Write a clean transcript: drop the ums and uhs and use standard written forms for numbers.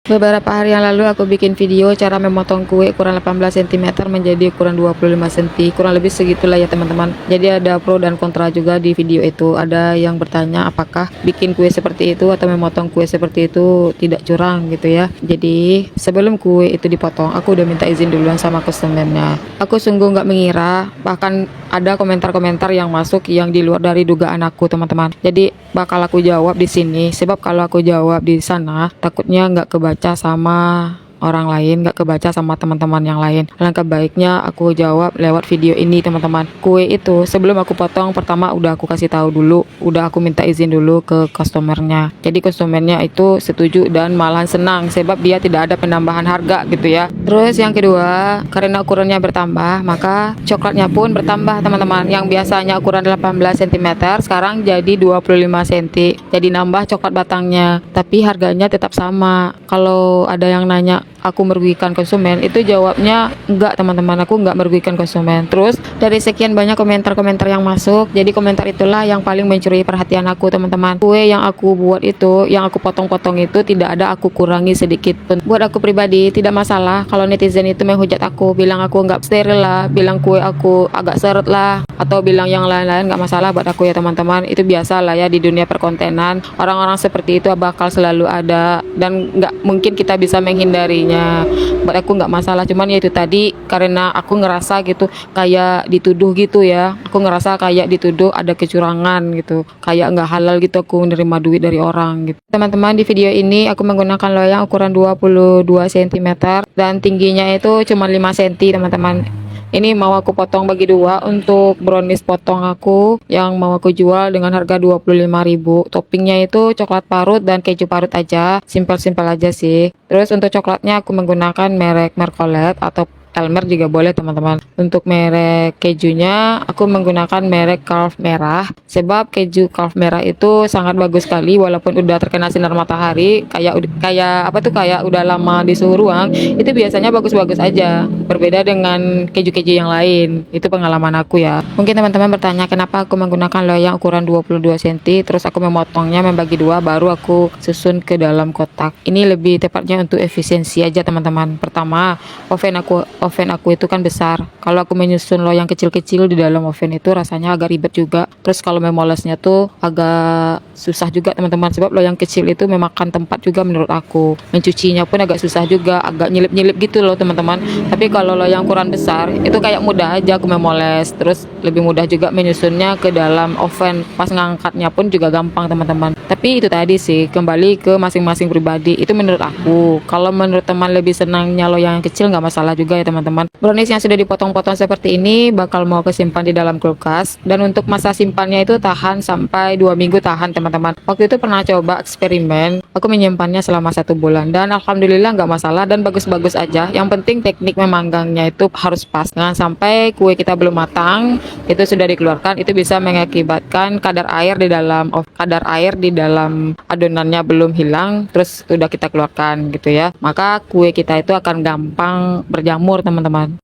Beberapa hari yang lalu aku bikin video cara memotong kue ukuran 18 cm menjadi ukuran 25 cm, kurang lebih segitulah ya teman-teman. Jadi ada pro dan kontra juga di video itu. Ada yang bertanya apakah bikin kue seperti itu atau memotong kue seperti itu tidak curang gitu ya. Jadi sebelum kue itu dipotong, aku udah minta izin duluan sama customernya. Aku sungguh nggak mengira, bahkan ada komentar-komentar yang masuk yang di luar dari dugaan aku teman-teman. Jadi bakal aku jawab di sini, sebab kalau aku jawab di sana takutnya nggak kebaca sama orang lain, nggak kebaca sama teman-teman yang lain. Alangkah baiknya aku jawab lewat video ini teman-teman. Kue itu sebelum aku potong, pertama udah aku kasih tahu dulu, udah aku minta izin dulu ke customernya. Jadi customernya itu setuju dan malahan senang sebab dia tidak ada penambahan harga gitu ya. Terus yang kedua, karena ukurannya bertambah, maka coklatnya pun bertambah teman-teman. Yang biasanya ukuran 18 cm sekarang jadi 25 cm. Jadi nambah coklat batangnya, tapi harganya tetap sama. Kalau ada yang nanya aku merugikan konsumen, itu jawabnya enggak teman-teman, aku enggak merugikan konsumen. Terus dari sekian banyak komentar-komentar yang masuk, jadi komentar itulah yang paling mencuri perhatian aku teman-teman. Kue yang aku buat itu, yang aku potong-potong itu tidak ada aku kurangi sedikit pun. Buat aku pribadi tidak masalah kalau netizen itu menghujat aku, bilang aku enggak steril lah, bilang kue aku agak seret lah, atau bilang yang lain-lain, enggak masalah buat aku ya teman-teman. Itu biasa lah ya di dunia perkontenan, orang-orang seperti itu bakal selalu ada dan enggak mungkin kita bisa menghindarinya. Buat aku nggak masalah, cuman ya itu tadi karena aku ngerasa gitu kayak dituduh gitu ya, aku ngerasa kayak dituduh ada kecurangan gitu, kayak nggak halal gitu aku menerima duit dari orang gitu teman-teman. Di video ini aku menggunakan loyang ukuran 22 cm dan tingginya itu cuma 5 cm teman-teman. Ini mau aku potong bagi dua untuk brownies potong aku yang mau aku jual dengan harga 25.000. Toppingnya itu coklat parut dan keju parut aja, simpel-simpel aja sih. Terus untuk coklatnya aku menggunakan merek Mercolet atau Elmer juga boleh teman-teman. Untuk merek kejunya aku menggunakan merek Calf merah, sebab keju Calf merah itu sangat bagus sekali walaupun udah terkena sinar matahari, kayak udah lama di suhu ruang, itu biasanya bagus-bagus aja. Berbeda dengan keju-keju yang lain. Itu pengalaman aku ya. Mungkin teman-teman bertanya kenapa aku menggunakan loyang ukuran 22 cm, terus aku memotongnya membagi dua baru aku susun ke dalam kotak. Ini lebih tepatnya untuk efisiensi aja teman-teman. Pertama, oven aku itu kan besar. Kalau aku menyusun loyang kecil-kecil di dalam oven itu rasanya agak ribet juga. Terus kalau memolesnya tuh agak susah juga teman-teman, sebab loyang kecil itu memakan tempat juga menurut aku. Mencucinya pun agak susah juga, agak nyelip-nyelip gitu loh teman-teman. Tapi kalau loyang ukuran besar itu kayak mudah aja aku memoles, terus lebih mudah juga menyusunnya ke dalam oven. Pas ngangkatnya pun juga gampang teman-teman. Tapi itu tadi sih, kembali ke masing-masing pribadi. Itu menurut aku. Kalau menurut teman lebih senangnya loyang yang kecil nggak masalah juga ya teman-teman. Brownies yang sudah dipotong-potong seperti ini bakal mau kesimpan di dalam kulkas, dan untuk masa simpannya itu tahan sampai 2 minggu tahan teman-teman. Waktu itu pernah coba eksperimen, aku menyimpannya selama 1 bulan dan alhamdulillah nggak masalah dan bagus-bagus aja. Yang penting teknik memanggangnya itu harus pas, jangan sampai kue kita belum matang itu sudah dikeluarkan, itu bisa mengakibatkan kadar air di dalam adonannya belum hilang, terus udah kita keluarkan gitu ya, maka kue kita itu akan gampang berjamur teman-teman.